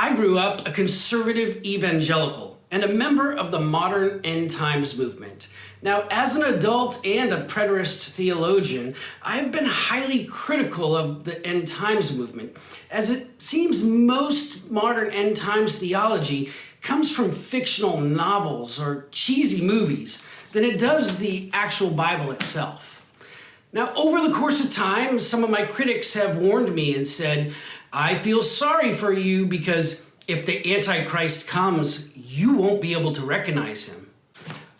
I grew up a conservative evangelical and a member of the modern end times movement. Now, as an adult and a preterist theologian, I've been highly critical of the end times movement, as it seems most modern end times theology comes from fictional novels or cheesy movies than it does the actual Bible itself. Now, over the course of time, some of my critics have warned me and said, I feel sorry for you because if the Antichrist comes, you won't be able to recognize him.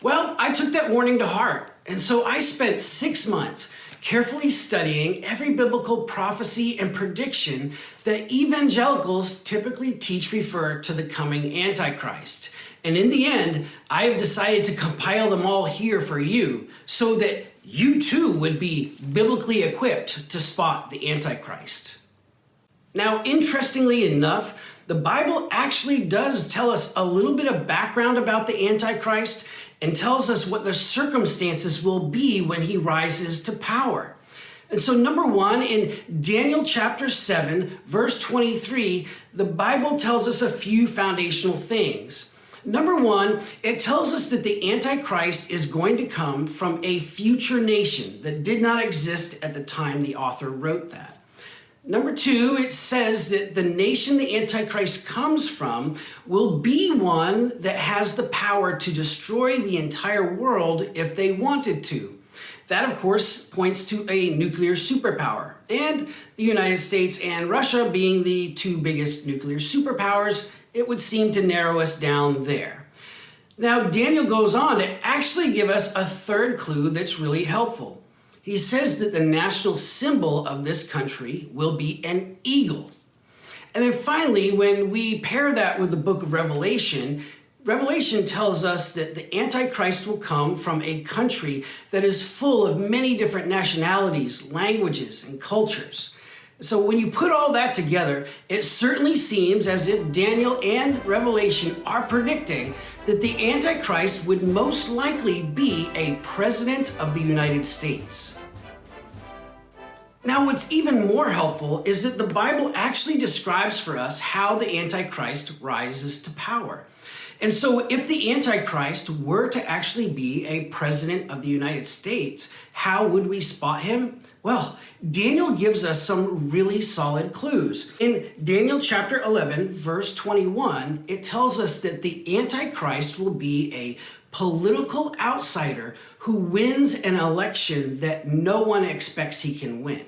Well, I took that warning to heart, and so I spent 6 months carefully studying every biblical prophecy and prediction that evangelicals typically teach refer to the coming Antichrist. And in the end, I have decided to compile them all here for you so that you too would be biblically equipped to spot the Antichrist. Now, interestingly enough, the Bible actually does tell us a little bit of background about the Antichrist and tells us what the circumstances will be when he rises to power. And so number one, in Daniel chapter 7, verse 23, the Bible tells us a few foundational things. Number one, it tells us that the Antichrist is going to come from a future nation that did not exist at the time the author wrote that. Number two, it says that the nation the Antichrist comes from will be one that has the power to destroy the entire world if they wanted to. That, of course, points to a nuclear superpower, and the United States and Russia being the two biggest nuclear superpowers, it would seem to narrow us down there. Now, Daniel goes on to actually give us a third clue that's really helpful. He says that the national symbol of this country will be an eagle. And then finally, when we pair that with the book of Revelation, Revelation tells us that the Antichrist will come from a country that is full of many different nationalities, languages, and cultures. So when you put all that together, it certainly seems as if Daniel and Revelation are predicting that the Antichrist would most likely be a president of the United States. Now, what's even more helpful is that the Bible actually describes for us how the Antichrist rises to power. And so if the Antichrist were to actually be a president of the United States, how would we spot him? Well, Daniel gives us some really solid clues. In Daniel chapter 11, verse 21, it tells us that the Antichrist will be a political outsider who wins an election that no one expects he can win.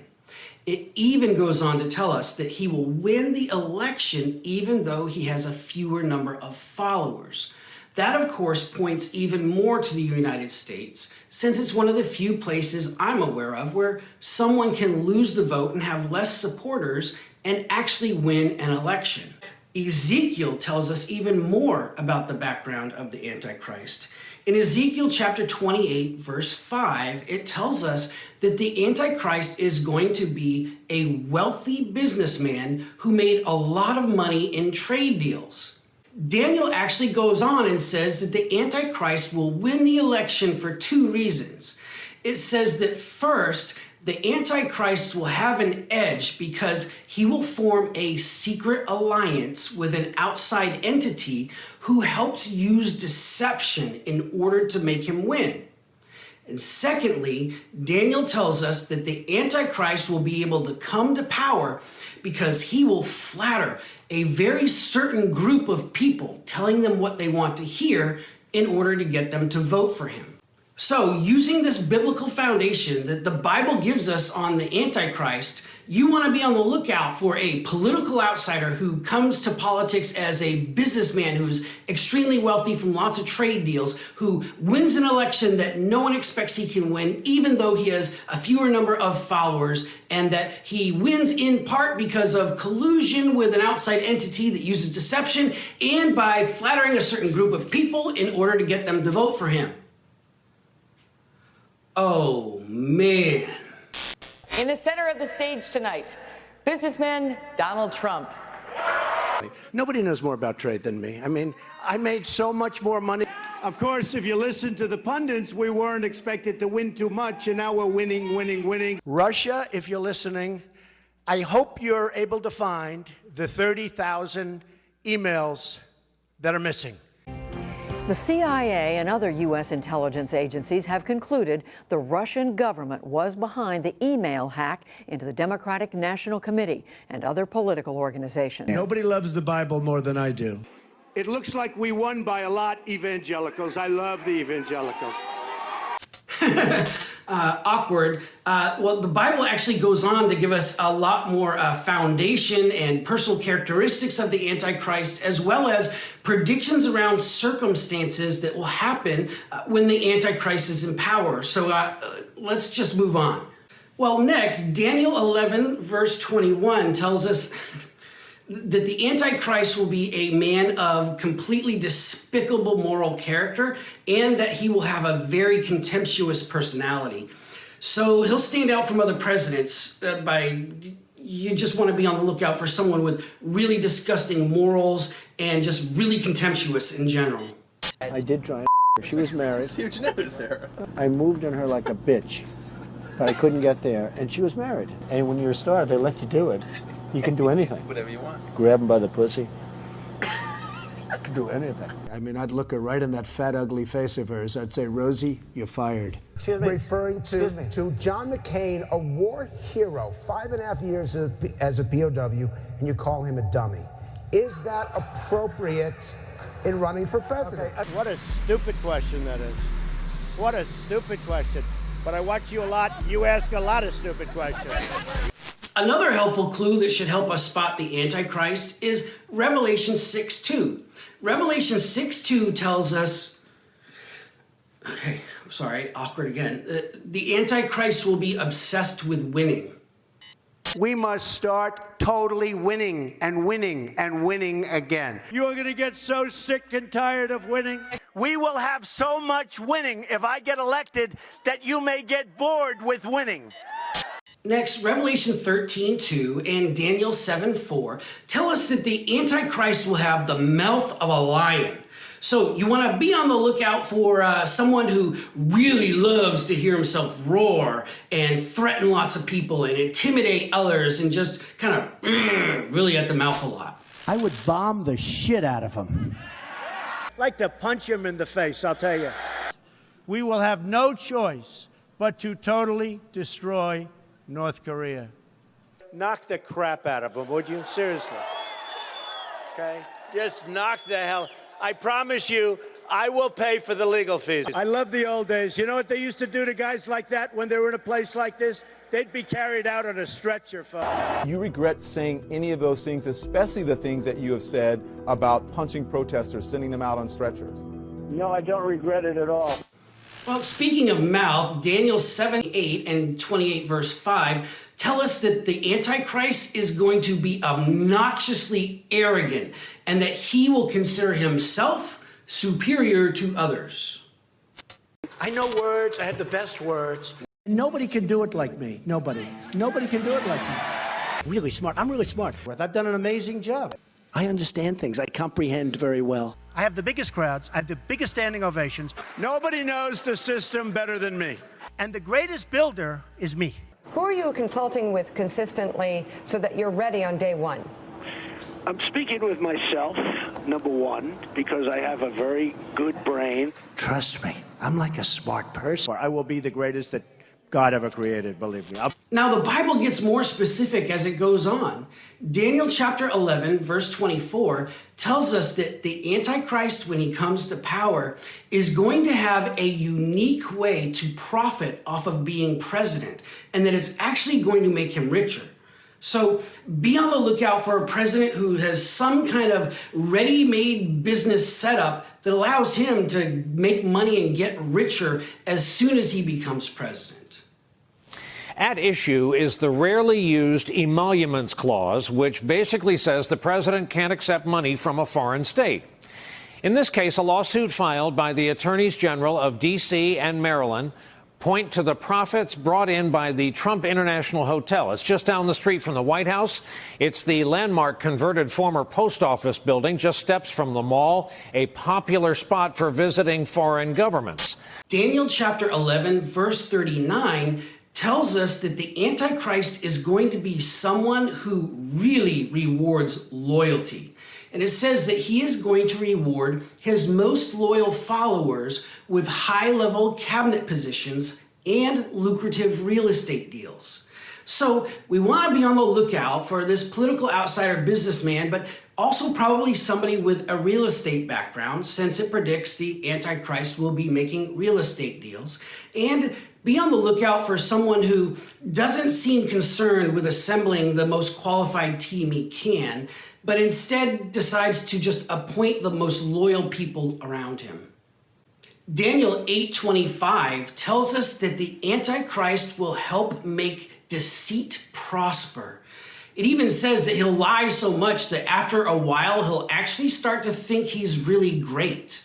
It even goes on to tell us that he will win the election even though he has a fewer number of followers. That, of course, points even more to the United States, since it's one of the few places I'm aware of where someone can lose the vote and have less supporters and actually win an election. Ezekiel tells us even more about the background of the Antichrist. In Ezekiel chapter 28, verse 5, it tells us that the Antichrist is going to be a wealthy businessman who made a lot of money in trade deals. Daniel actually goes on and says that the Antichrist will win the election for two reasons. It says that first, the Antichrist will have an edge because he will form a secret alliance with an outside entity who helps use deception in order to make him win. And secondly, Daniel tells us that the Antichrist will be able to come to power because he will flatter a very certain group of people, telling them what they want to hear in order to get them to vote for him. So, using this biblical foundation that the Bible gives us on the Antichrist, you want to be on the lookout for a political outsider who comes to politics as a businessman who's extremely wealthy from lots of trade deals, who wins an election that no one expects he can win, even though he has a fewer number of followers, and that he wins in part because of collusion with an outside entity that uses deception and by flattering a certain group of people in order to get them to vote for him. Oh, man. In the center of the stage tonight, businessman Donald Trump. Nobody knows more about trade than me. I mean, I made so much more money. Of course, if you listen to the pundits, we weren't expected to win too much, and now we're winning. Russia, if you're listening, I hope you're able to find the 30,000 emails that are missing. The CIA and other U.S. intelligence agencies have concluded the Russian government was behind the email hack into the Democratic National Committee and other political organizations. Nobody loves the Bible more than I do. It looks like we won by a lot, evangelicals. I love the evangelicals. Awkward. Well, the Bible actually goes on to give us a lot more foundation and personal characteristics of the Antichrist, as well as predictions around circumstances that will happen when the Antichrist is in power. So let's just move on. Well, next, Daniel 11, verse 21 tells us that the Antichrist will be a man of completely despicable moral character and that he will have a very contemptuous personality. So he'll stand out from other presidents you just want to be on the lookout for someone with really disgusting morals and just really contemptuous in general. I did try. She was married. That's huge news, Sarah. I moved on her like a bitch, but I couldn't get there, and she was married. And when you're a star, they let you do it. You can do anything. Whatever you want. Grab him by the pussy. I can do anything. I mean, I'd look her right in that fat, ugly face of hers. I'd say, Rosie, you're fired. Referring to John McCain, a war hero, 5.5 years as a POW, and you call him a dummy. Is that appropriate in running for president? Okay. What a stupid question that is. What a stupid question. But I watch you a lot. You ask a lot of stupid questions. Another helpful clue that should help us spot the Antichrist is Revelation 6:2. Revelation 6:2 tells us, okay, I'm sorry, awkward again. The Antichrist will be obsessed with winning. We must start totally winning and winning and winning again. You are going to get so sick and tired of winning. We will have so much winning if I get elected that you may get bored with winning. Next, Revelation 13:2 and Daniel 7:4 tell us that the Antichrist will have the mouth of a lion. So you want to be on the lookout for someone who really loves to hear himself roar and threaten lots of people and intimidate others and just kind of really at the mouth a lot. I would bomb the shit out of him. Like to punch him in the face, I'll tell you. We will have no choice but to totally destroy North Korea. Knock the crap out of him, would you? Seriously. Okay? Just knock the hell. I promise you, I will pay for the legal fees. I love the old days. You know what they used to do to guys like that when they were in a place like this? They'd be carried out on a stretcher, folks. You regret saying any of those things, especially the things that you have said about punching protesters, sending them out on stretchers? No, I don't regret it at all. Well, speaking of mouth, Daniel 7:8 and 28 verse 5 tell us that the Antichrist is going to be obnoxiously arrogant and that he will consider himself superior to others. I know words. I have the best words. Nobody can do it like me. Nobody. Nobody can do it like me. Really smart. I'm really smart. I've done an amazing job. I understand things. I comprehend very well. I have the biggest crowds. I have the biggest standing ovations. Nobody knows the system better than me. And the greatest builder is me. Who are you consulting with consistently so that you're ready on day one? I'm speaking with myself, number one, because I have a very good brain. Trust me, I'm like a smart person. I will be the greatest that God ever created, believe me. Now, the Bible gets more specific as it goes on. Daniel chapter 11, verse 24, tells us that the Antichrist, when he comes to power, is going to have a unique way to profit off of being president, and that it's actually going to make him richer. So be on the lookout for a president who has some kind of ready-made business setup that allows him to make money and get richer as soon as he becomes president. At issue is the rarely used emoluments clause, which basically says the president can't accept money from a foreign state. In this case, a lawsuit filed by the attorneys general of D.C. and Maryland point to the profits brought in by the Trump International Hotel. It's just down the street from the White House. It's the landmark converted former post office building, just steps from the mall, a popular spot for visiting foreign governments. Daniel chapter 11, verse 39 tells us that the Antichrist is going to be someone who really rewards loyalty. And it says that he is going to reward his most loyal followers with high-level cabinet positions and lucrative real estate deals. So we want to be on the lookout for this political outsider businessman, but also probably somebody with a real estate background, since it predicts the Antichrist will be making real estate deals. And be on the lookout for someone who doesn't seem concerned with assembling the most qualified team he can, but instead decides to just appoint the most loyal people around him. Daniel 8:25 tells us that the Antichrist will help make deceit prosper. It even says that he'll lie so much that after a while he'll actually start to think he's really great.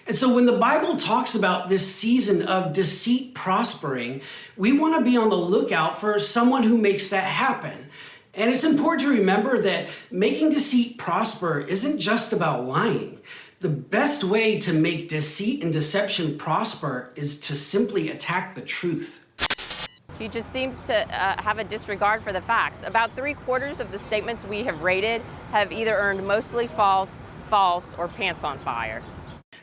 And so when the Bible talks about this season of deceit prospering, we want to be on the lookout for someone who makes that happen. And it's important to remember that making deceit prosper isn't just about lying. The best way to make deceit and deception prosper is to simply attack the truth. He just seems to have a disregard for the facts. About 3/4 of the statements we have rated have either earned mostly false, or pants on fire.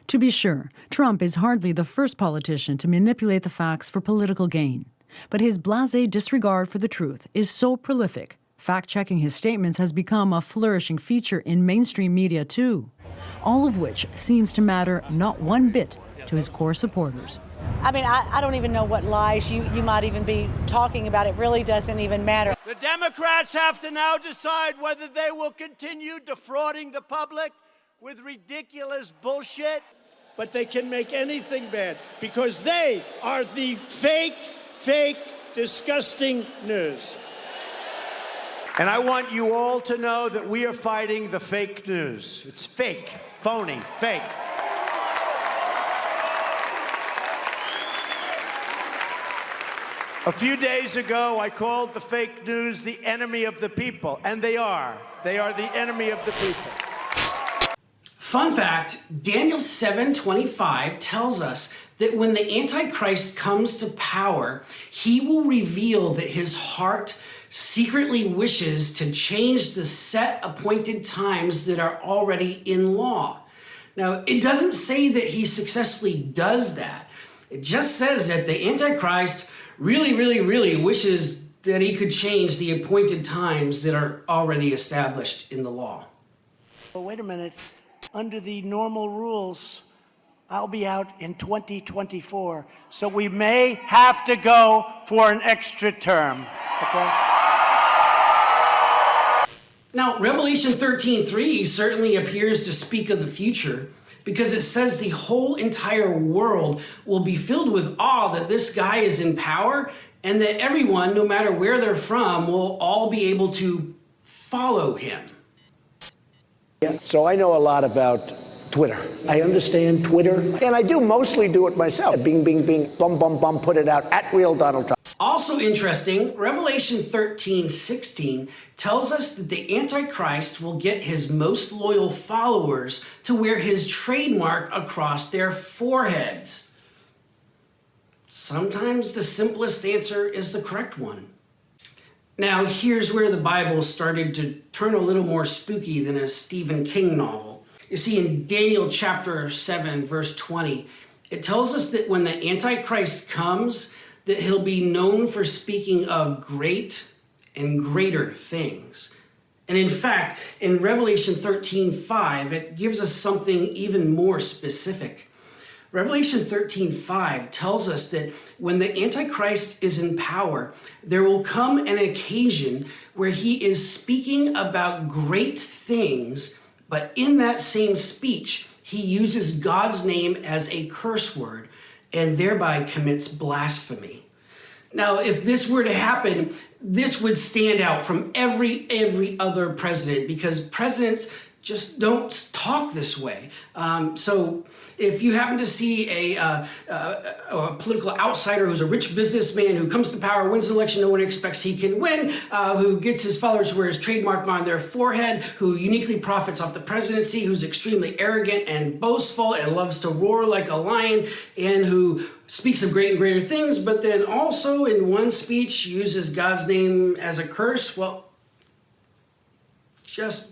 To be sure, Trump is hardly the first politician to manipulate the facts for political gain. But his blasé disregard for the truth is so prolific, fact-checking his statements has become a flourishing feature in mainstream media too, all of which seems to matter not one bit to his core supporters. I mean, I don't even know what lies you might even be talking about. It really doesn't even matter. The Democrats have to now decide whether they will continue defrauding the public with ridiculous bullshit, but they can make anything bad because they are the fake, disgusting news. And I want you all to know that we are fighting the fake news. It's fake, phony, fake. A few days ago, I called the fake news the enemy of the people, and they are. They are the enemy of the people. Fun fact, Daniel 7:25 tells us that when the Antichrist comes to power, he will reveal that his heart secretly wishes to change the set appointed times that are already in law. Now, it doesn't say that he successfully does that. It just says that the Antichrist really wishes that he could change the appointed times that are already established in the law. But wait a minute. Under the normal rules, I'll be out in 2024, so we may have to go for an extra term, okay? Now, Revelation 13:3 certainly appears to speak of the future, because it says the whole entire world will be filled with awe that this guy is in power, and that everyone, no matter where they're from, will all be able to follow him. So I know a lot about Twitter. I understand Twitter, and I do mostly do it myself. Bing, bum, put it out, @real Donald Trump. Also interesting, Revelation 13:16 tells us that the Antichrist will get his most loyal followers to wear his trademark across their foreheads. Sometimes the simplest answer is the correct one. Now, here's where the Bible started to turn a little more spooky than a Stephen King novel. You see, in Daniel chapter 7, verse 20, it tells us that when the Antichrist comes, that he'll be known for speaking of great and greater things. And in fact, in Revelation 13:5, it gives us something even more specific. Revelation 13:5 tells us that when the Antichrist is in power, there will come an occasion where he is speaking about great things, but in that same speech, he uses God's name as a curse word and thereby commits blasphemy. Now, if this were to happen, this would stand out from every other president, because presidents just don't talk this way. So if you happen to see a political outsider who's a rich businessman who comes to power, wins an election no one expects he can win, who gets his followers to wear his trademark on their forehead, who uniquely profits off the presidency, who's extremely arrogant and boastful and loves to roar like a lion, and who speaks of great and greater things, but then also in one speech uses God's name as a curse, well, just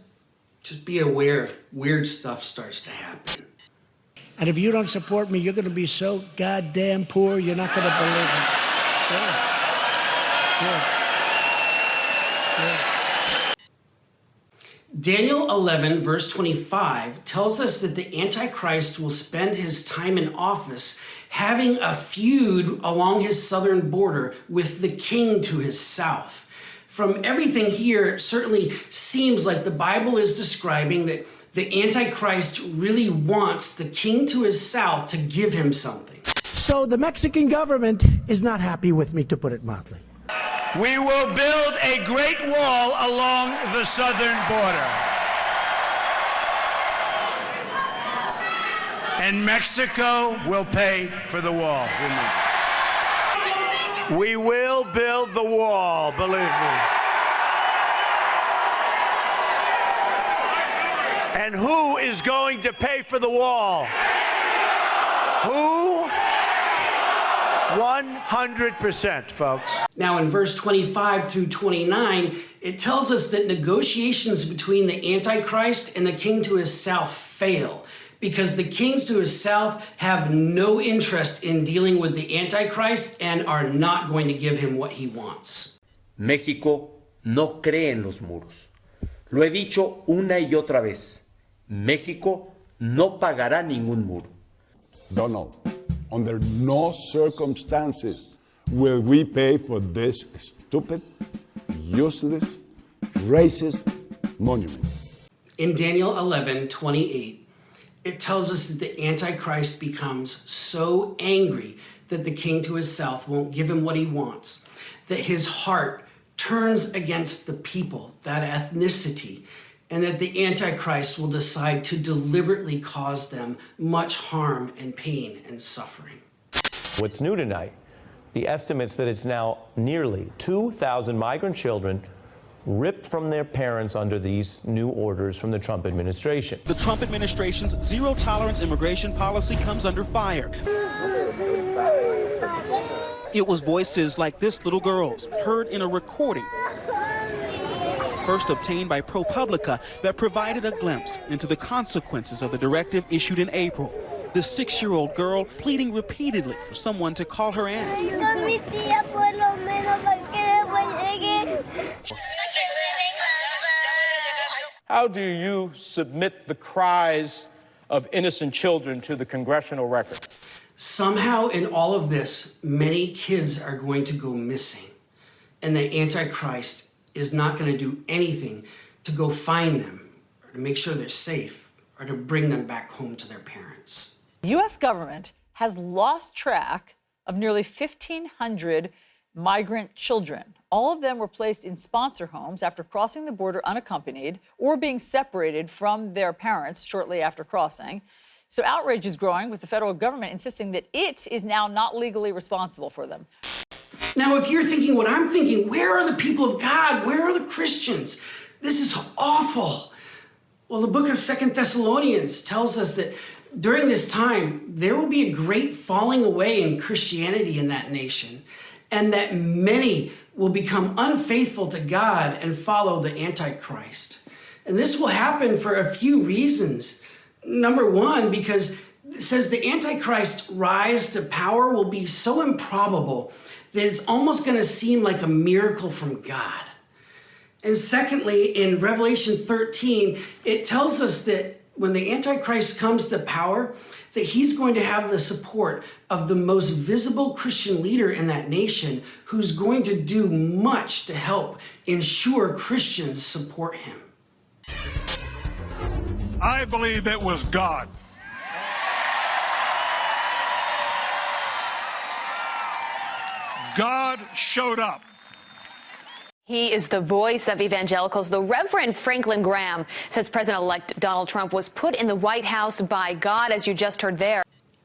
Just be aware if weird stuff starts to happen. And if you don't support me, you're going to be so goddamn poor, you're not going to believe it. Daniel 11, verse 25, tells us that the Antichrist will spend his time in office having a feud along his southern border with the king to his south. From everything here, it certainly seems like the Bible is describing that the Antichrist really wants the king to his south to give him something. So the Mexican government is not happy with me, to put it mildly. We will build a great wall along the southern border. And Mexico will pay for the wall. We will build the wall, believe me. And who is going to pay for the wall? Who? 100%, folks. Now in verse 25 through 29, it tells us that negotiations between the Antichrist and the king to his south fail, because the kings to his south have no interest in dealing with the Antichrist and are not going to give him what he wants. México no cree en los muros. Lo he dicho una y otra vez. México no pagará ningún muro. Donald, under no circumstances will we pay for this stupid, useless, racist monument. In Daniel 11:28, it tells us that the Antichrist becomes so angry that the king to his south won't give him what he wants, that his heart turns against the people, that ethnicity, and that the Antichrist will decide to deliberately cause them much harm and pain and suffering. What's new tonight? The estimates that it's now nearly 2,000 migrant children ripped from their parents under these new orders from the Trump administration. The Trump administration's zero-tolerance immigration policy comes under fire. It was voices like this little girl's, heard in a recording, first obtained by ProPublica, that provided a glimpse into the consequences of the directive issued in April. The 6-year-old girl pleading repeatedly for someone to call her aunt. How do you submit the cries of innocent children to the congressional record? Somehow in all of this, many kids are going to go missing, and the Antichrist is not going to do anything to go find them or to make sure they're safe or to bring them back home to their parents. The U.S. government has lost track of nearly 1,500 migrant children. All of them were placed in sponsor homes after crossing the border unaccompanied or being separated from their parents shortly after crossing. So outrage is growing, with the federal government insisting that it is now not legally responsible for them. Now, if you're thinking what I'm thinking, where are the people of God? Where are the Christians? This is awful. Well, the book of 2 Thessalonians tells us that during this time, there will be a great falling away in Christianity in that nation, and that many will become unfaithful to God and follow the Antichrist. And this will happen for a few reasons. Number one, because it says the Antichrist's rise to power will be so improbable that it's almost going to seem like a miracle from God. And secondly, in Revelation 13, it tells us that when the Antichrist comes to power, that he's going to have the support of the most visible Christian leader in that nation, who's going to do much to help ensure Christians support him. I believe it was God. God showed up. He is the voice of evangelicals. The Reverend Franklin Graham says President-elect Donald Trump was put in the White House by God, as you just heard there.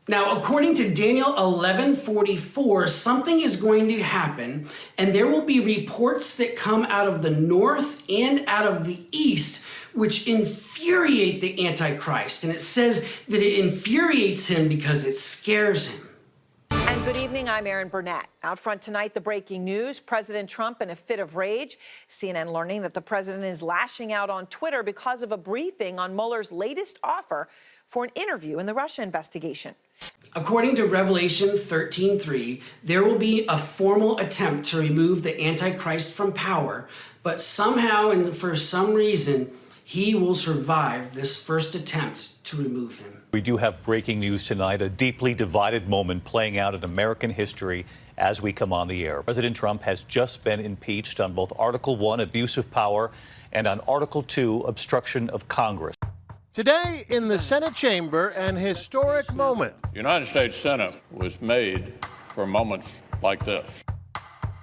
Now, according to Daniel 11:44, something is going to happen, and there will be reports that come out of the north and out of the east, which infuriate the Antichrist. And it says that it infuriates him because it scares him. And Good evening, I'm Erin Burnett. Out front tonight, the breaking news. President Trump in a fit of rage. CNN learning that the president is lashing out on Twitter because of a briefing on Mueller's latest offer for an interview in the Russia investigation. According to Revelation 13:3, there will be a formal attempt to remove the Antichrist from power, but somehow and for some reason, he will survive this first attempt to remove him. We do have breaking news tonight, a deeply divided moment playing out in American history as we come on the air. President Trump has just been impeached on both Article 1, abuse of power, and on Article 2, obstruction of Congress. Today in the Senate chamber, an historic moment. The United States Senate was made for moments like this.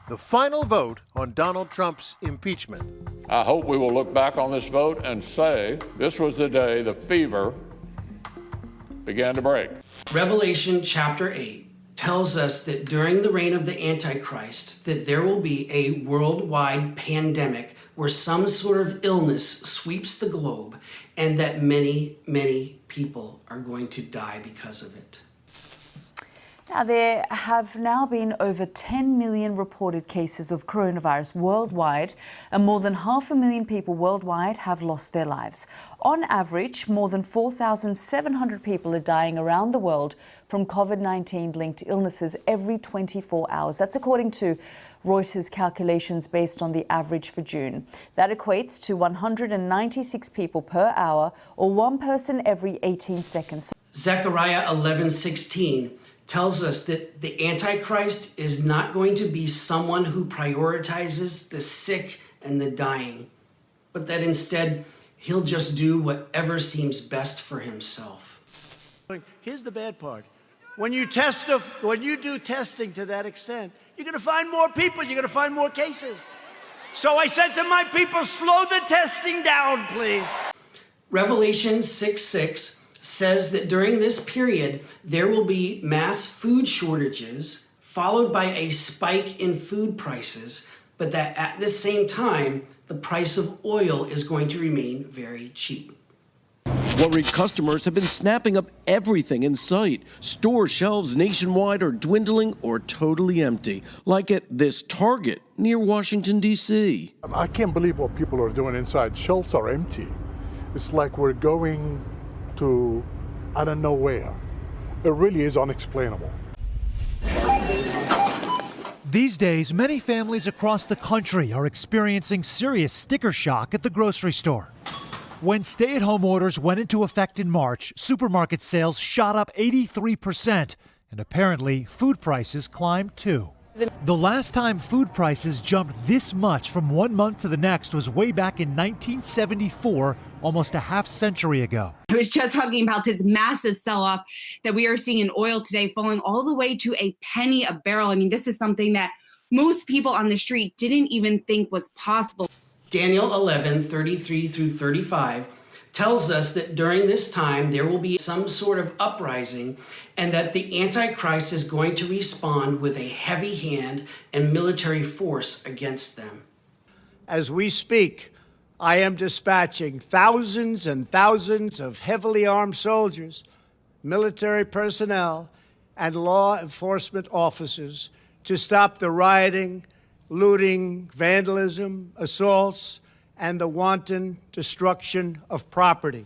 The final vote on Donald Trump's impeachment. I hope we will look back on this vote and say this was the day the fever began to break. Revelation chapter 8 tells us that during the reign of the Antichrist, that there will be a worldwide pandemic where some sort of illness sweeps the globe and that many, many people are going to die because of it. Now, there have now been over 10 million reported cases of coronavirus worldwide, and more than 500,000 people worldwide have lost their lives. On average, more than 4,700 people are dying around the world from COVID-19 linked illnesses every 24 hours. That's according to Reuters calculations based on the average for June. That equates to 196 people per hour, or one person every 18 seconds. Zechariah 11:16 tells us that the Antichrist is not going to be someone who prioritizes the sick and the dying, but that instead he'll just do whatever seems best for himself. Here's the bad part. When you do testing to that extent, you're going to find more people, you're going to find more cases. So I said to my people, slow the testing down, please. Revelation 6:6 says that during this period, there will be mass food shortages, followed by a spike in food prices, but that at the same time, the price of oil is going to remain very cheap. Worried customers have been snapping up everything in sight. Store shelves nationwide are dwindling or totally empty, like at this Target near Washington, D.C. I can't believe what people are doing inside. Shelves are empty. It's like we're going to I don't know where. It really is unexplainable. These days, many families across the country are experiencing serious sticker shock at the grocery store. When stay-at-home orders went into effect in March, supermarket sales shot up 83%, and apparently food prices climbed too. The last time food prices jumped this much from one month to the next was way back in 1974, almost a half century ago. I was just talking about this massive sell-off that we are seeing in oil today, falling all the way to a penny a barrel. I mean, this is something that most people on the street didn't even think was possible. Daniel 11:33 through 35 tells us that during this time there will be some sort of uprising and that the Antichrist is going to respond with a heavy hand and military force against them. As we speak, I am dispatching thousands and thousands of heavily armed soldiers, military personnel, and law enforcement officers to stop the rioting, looting, vandalism, assaults, and the wanton destruction of property.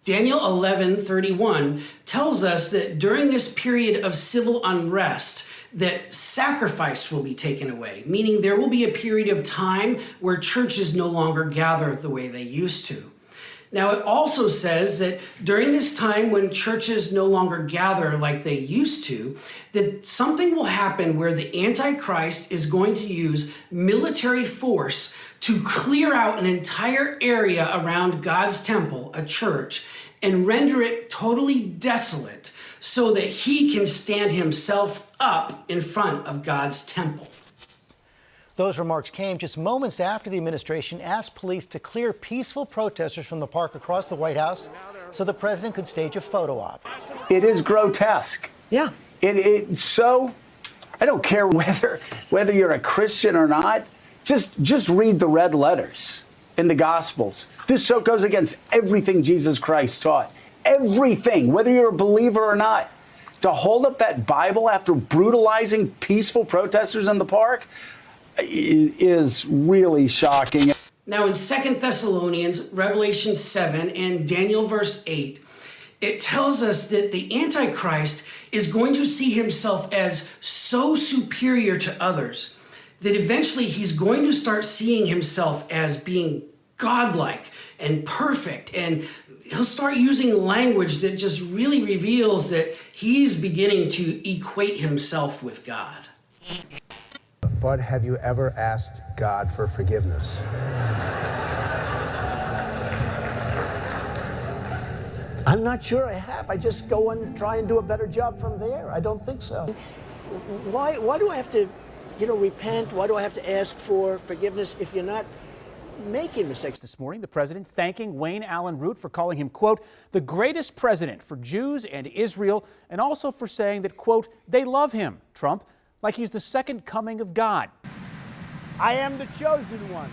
Daniel 11:31 tells us that during this period of civil unrest, that sacrifice will be taken away, meaning there will be a period of time where churches no longer gather the way they used to. Now, it also says that during this time when churches no longer gather like they used to, that something will happen where the Antichrist is going to use military force to clear out an entire area around God's temple, a church, and render it totally desolate so that he can stand himself up in front of God's temple. Those remarks came just moments after the administration asked police to clear peaceful protesters from the park across the White House so the president could stage a photo op. It is grotesque. Yeah. It's so, I don't care whether you're a Christian or not, just read the red letters in the Gospels. This so goes against everything Jesus Christ taught. Everything, whether you're a believer or not. to hold up that Bible after brutalizing peaceful protesters in the park is really shocking. Now in 2 Thessalonians, Revelation 7, and Daniel verse 8, it tells us that the Antichrist is going to see himself as so superior to others that eventually he's going to start seeing himself as being godlike and perfect, and he'll start using language that just really reveals that he's beginning to equate himself with God. Bud, have you ever asked God for forgiveness? I'm not sure I have. I just go and try and do a better job from there. I don't think so. Why do I have to, repent? Why do I have to ask for forgiveness if you're not making mistakes? This morning, the president thanking Wayne Allen Root for calling him, quote, the greatest president for Jews and Israel, and also for saying that, quote, they love him, Trump, like he's the second coming of God. I am the chosen one.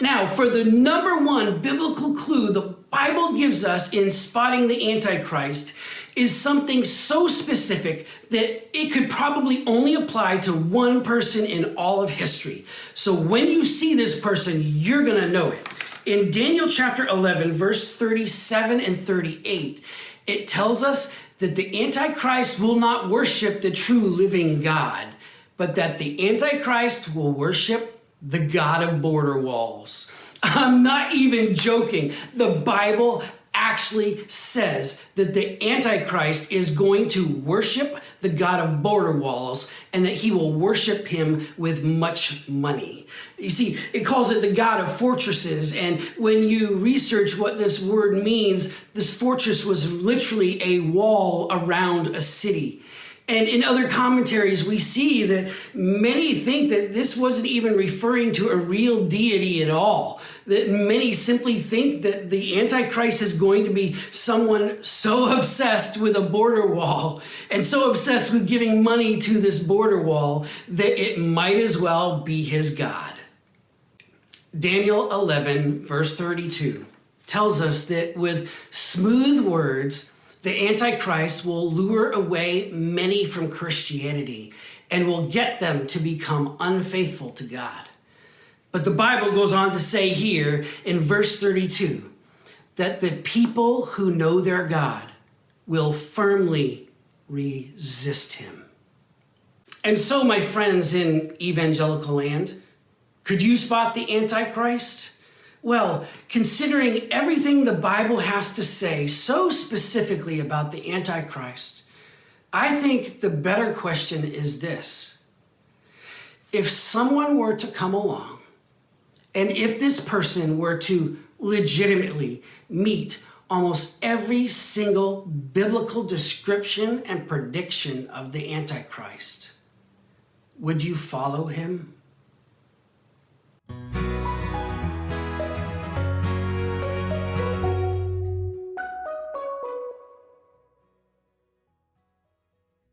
Now, for the number one biblical clue the Bible gives us in spotting the Antichrist is something so specific that it could probably only apply to one person in all of history. So when you see this person, you're going to know it. In Daniel chapter 11, verse 37 and 38, it tells us that the Antichrist will not worship the true living God, but that the Antichrist will worship the God of border walls. I'm not even joking. The Bible actually says that the Antichrist is going to worship the God of border walls and that he will worship him with much money. You see, it calls it the God of fortresses, and when you research what this word means, this fortress was literally a wall around a city. And in other commentaries, we see that many think that this wasn't even referring to a real deity at all. That many simply think that the Antichrist is going to be someone so obsessed with a border wall and so obsessed with giving money to this border wall that it might as well be his God. Daniel 11, verse 32, tells us that with smooth words, the Antichrist will lure away many from Christianity and will get them to become unfaithful to God. But the Bible goes on to say here in verse 32 that the people who know their God will firmly resist him. And so, my friends in evangelical land, could you spot the Antichrist? Well, considering everything the Bible has to say so specifically about the Antichrist, I think the better question is this. If someone were to come along, and if this person were to legitimately meet almost every single biblical description and prediction of the Antichrist, would you follow him?